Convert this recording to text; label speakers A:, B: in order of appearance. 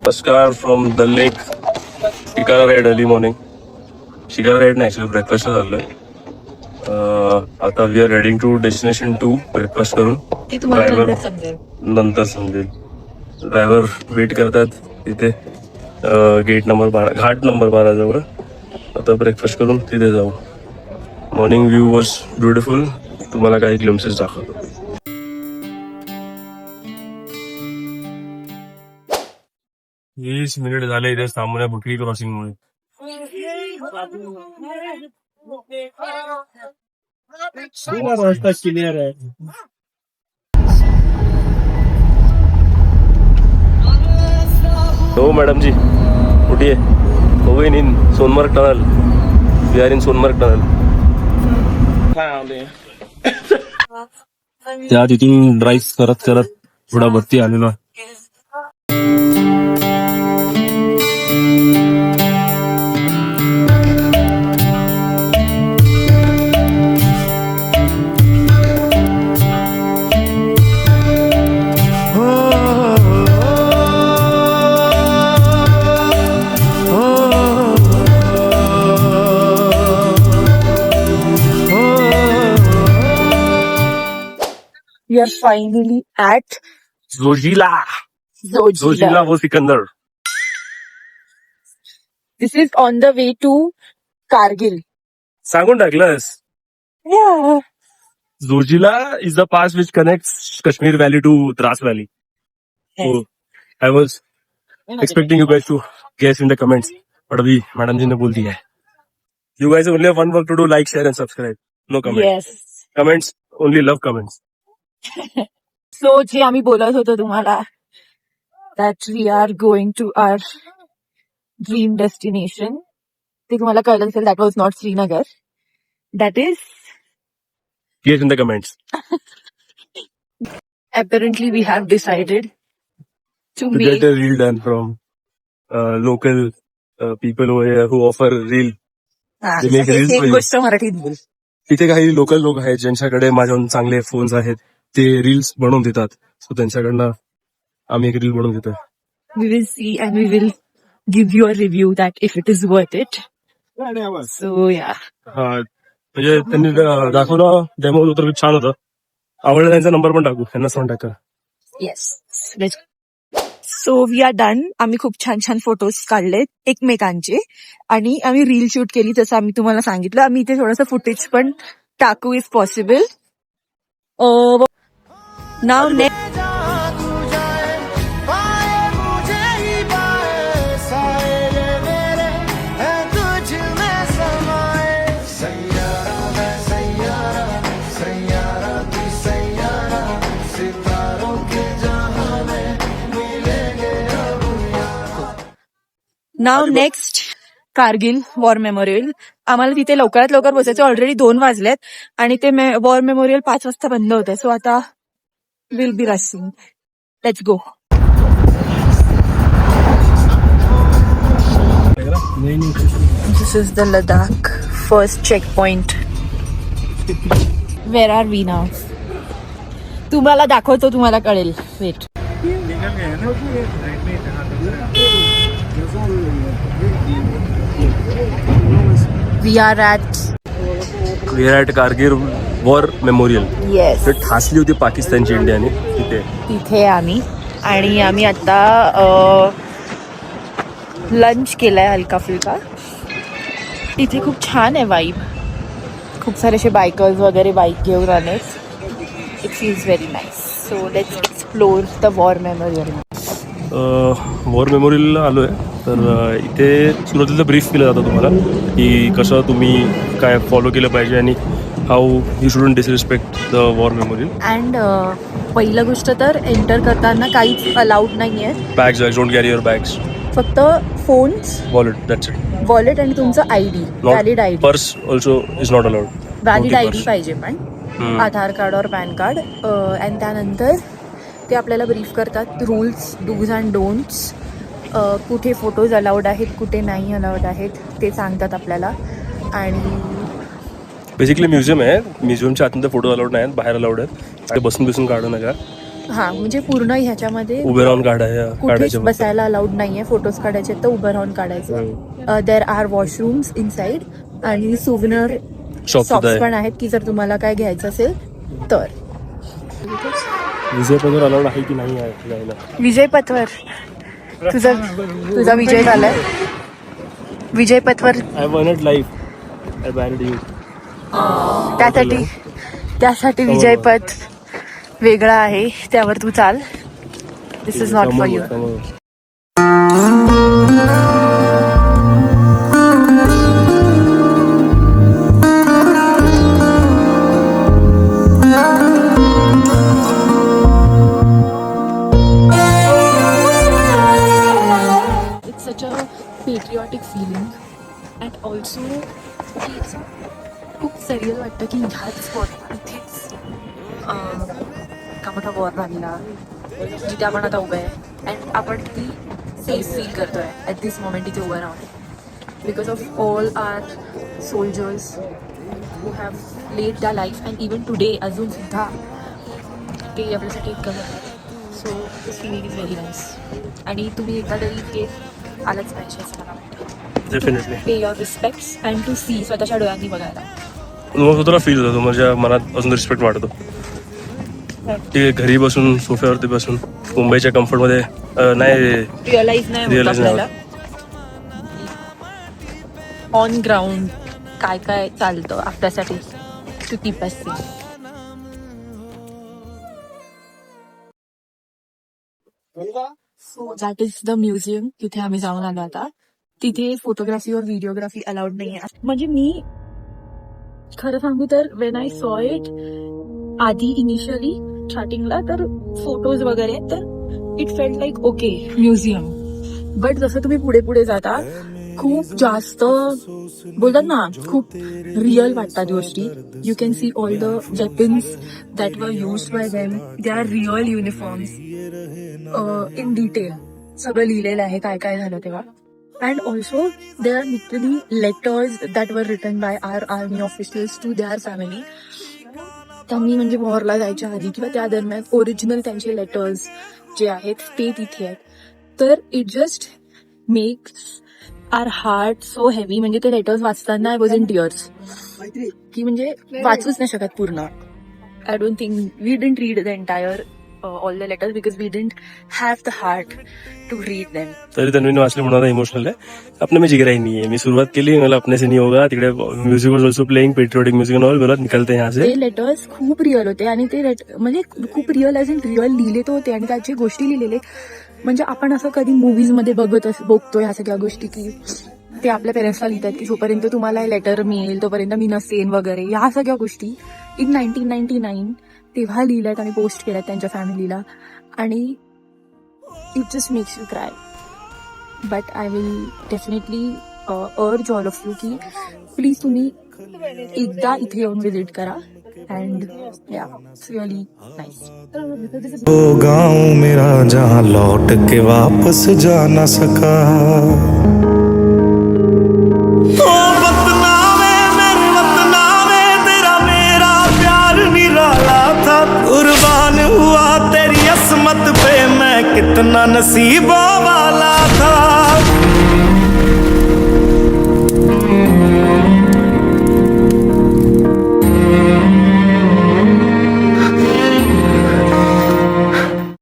A: Namaskar from the lake. Shikara ride early morning. Shikara ride नाही actually breakfast झालंय. आता we are heading to destination 2 breakfast करून. Driver नंतर समजेल. Driver weight करतात तिथे गेट नंबर 12 घाट नंबर 12 जवळ. आता ब्रेकफास्ट करून तिथे जाऊ. Morning view was beautiful. तुम्हाला काही ग्लिम्सेस दाखवतो. 20 मिनिट झाले इथे थांबून बुटकी क्रॉसिंग मुळे. क्लिअर आहे. हो मॅडम जी कुठे आहे? हो गई in Sonmarg tunnel. We are in Sonmarg tunnel. त्या तिथून ड्राईव्ह करत करत थोडा वरती आलेलो आहे.
B: We are finally at
A: Zoji La. Zoji La वो Sikandar.
B: This is on the way to Kargil.
A: सांगून टाकलंस.
B: Yeah.
A: Zojila is the pass which connects Kashmir Valley to Dras Valley. So I was expecting you guys to guess in the comments, but अभी madam जी ने बोल दिया है. You guys only have one work to do: like, share, and subscribe. No comments.
B: Yes.
A: Comments only love comments.
B: So जे आम्ही बोलत होतो तुम्हाला that we are going to our dream destination. ते तुम्हाला कळलं असेल, that was not Srinagar. That is
A: Guess in the comments.
B: apparently we have decided to
A: To
B: make
A: get a reel done from local people over here who offer reel. They make reels for
B: एक
A: you.
B: गोष्ट मराठीत बोल.
A: तिथे काही local लोक आहेत ज्यांच्याकडे माझ्याहून चांगले फोन्स आहेत. ते रील्स बनवून देतात. सो त्यांच्याकडनं आम्ही एक रील बनवून देतोय.
B: We will see and we will give you a review that if it is worth it. So yeah.
A: हा म्हणजे त्यांनी दाखवलं डेमो तर छान होतं. आवडलं त्यांचा नंबर पण टाकू. त्यांना कॉन्टॅक्ट करा.
B: Yes. So we are done. आम्ही खूप छान छान फोटोज काढलेत एकमेकांचे आणि आम्ही रील शूट केली जसं आम्ही तुम्हाला सांगितलं. आम्ही इथे थोडंसं फुटेज पण टाकू if possible. Now next Kargil war memorial. आम्हाला तिथे लवकरात लवकर पोहोचायचं. ऑलरेडी 2 वाजलेत आणि ते वॉर मेमोरियल 5 वाजता बंद होतं. सो आता will be rushing. Let's go. This is the Ladakh first check point. Where are we now? तुम्हाला दाखवतो, तुम्हाला कळेल. Wait. We are at
A: Kargil war memorial.
B: Yes.
A: ठासली होती पाकिस्तानची इंडियाने
B: तिथे आम्ही आणि आम्ही आता लंच केलाय हलका फुलका. तिथे खूप छान आहे वाईब. खूप सारे असे बायकर्स वगैरे बाईक घेऊन आलेत. It feels very nice. So let's explore the war memorial.
A: War मेमोरियलला आलो आहे. तर इथे सुरुवातीला ब्रीफ केलं जातं तुम्हाला की कसं तुम्ही काय फॉलो केलं पाहिजे आणि how you shouldn't disrespect the war memorial.
B: And पहिलं गोष्ट तर एंटर करताना काहीच अलाउड नाही आहे.
A: Bags don't carry your bags.
B: फक्त phones,
A: wallet, that's it.
B: Wallet आणि तुमचं ID, valid ID.
A: Purse also is not allowed.
B: Valid ID पाहिजे पण आधार कार्ड और पॅन कार्ड. आणि त्यानंतर ते आपल्याला ब्रीफ करतात रूल्स, डूज अँड डोंट्स. कुठे फोटोज अलाउड आहेत, कुठे नाही अलाउड आहेत ते सांगतात आपल्याला. आणि
A: बेसिकली म्युझियम आहे. म्युझियमच्या आतमध्ये फोटो अलाउड नाही आहेत, बाहेर अलाउड आहेत. बसून काढू नका.
B: हा म्हणजे पूर्ण ह्याच्यामध्ये
A: उभे राहून
B: कुठेच
A: काढायचे फक्त.
B: बसायला अलाउड नाहीये. फोटोज काढायचे तर उभं राहून काढायचं. देर आर वॉशरूम्स इनसाइड आणि सुव्हिनर
A: शॉप सुद्धा
B: शॉप्स
A: आहे.
B: पण आहेत की जर तुम्हाला काय घ्यायचं असेल तर.
A: विजय पदर अलाउड आहे की नाही आहे जायला.
B: विजय पथवर तुझा विजय झालाय. विजय पथवर
A: I won it life. I buried you.
B: त्यासाठी विजय पथ वेगळा आहे, त्यावर तू चाल. This is not for you. It's such a patriotic feeling and also खूप सरियल वाटतं की ह्याच स्पॉट इथेच का मोठा वॉर झालेला जिथे आपण आता उभं आहे अँड आपण किती सेफ फील करतोय ॲट दिस मोमेंट इथे उभं राहून because of all our soldiers who have laid the life and even today अजून सुद्धा ते आपल्यासाठी इतकं करतात. So this feeling is very nice आणि तुम्ही एकदा तरी इथे आलंच पाहिजे असं मला वाटतं.
A: Definitely.
B: Pay your respects and to see स्वतःच्या डोळ्यांनी बघायला.
A: मग तुला फील होतं माझ्या मनात अजून रिस्पेक्ट वाटतो. ते घरी बसून सोफ्यावरती बसून मुंबईच्या कम्फर्टमध्ये नाही
B: रिअलाइज नाही होत
A: Realize नाही
B: आपल्याला ऑन ग्राउंड काय काय चालतं आपल्यासाठी to keep us safe. So that is the museum. तिथे आम्ही जाऊन आलो आता. तिथे फोटोग्राफी और व्हिडिओग्राफी अलाउड नाही आहे. म्हणजे मी खरं सांगू तर वेन आय सॉ इट आधी इनिशियली स्टार्टिंगला तर फोटोज वगैरे तर it felt like okay museum. But जसं तुम्ही पुढे पुढे जाता खूप जास्त बोलतात ना खूप रिअल वाटतात गोष्टी. You can see all the weapons that वर used bye them. They are real uniforms in detail सगळं लिहिलेलं आहे काय काय झालं तेव्हा. And also, there are literally letters that were written by our army officials to their family. त्यांनी म्हणजे वॉरला जायच्या आधी किंवा त्या दरम्यान ओरिजिनल त्यांचे लेटर्स जे आहेत ते तिथे आहेत. तर it just makes R heart so heavy. म्हणजे ते लेटर्स वाचताना आय वॉज इन टिअर्स की म्हणजे वाचूच नाही शकत पूर्ण. I don't think we didn't read the entire all the letters because we didn't have the heart to read them.
A: तरी तन्वीने वाचले म्हणून इमोशनल आहे. अपने में जिगरा ही नहीं है. मी सुरुवात केली मला अपने से नहीं होगा. तिकडे music was also playing patriotic music and all. बोला निकलते हैं यहाँ से.
B: ते लेटर्स खूप रिअल होते आणि ते म्हणजे खूप रिअल ॲज इन रिअल लिहिले तर होते आणि त्याची गोष्टी लिहिलेले. म्हणजे आपण असं कधी मूवीज मध्ये बघतो ह्या सगळ्या गोष्टी की ते आपल्या पेरेंट्सला लिहितात की जोपर्यंत तुम्हाला लेटर मिळेल तोपर्यंत मी नसेन वगैरे. ह्या सगळ्या गोष्टी इन 1999 तेव्हा लिहिल्यात आणि पोस्ट केल्यात त्यांच्या फॅमिलीला आणि it just makes you cry. But I will definitely अर्ज ऑल ऑफ यू की प्लीज तुम्ही एकदा इथे येऊन विजिट करा. अँड या इट्स रिअली नाईस.
C: वो गाँव मेरा जहाँ लौट के वापस जा न सका. कुर्बान हुआ तेरी असमत पे मैं कितना नसीबों वाला था.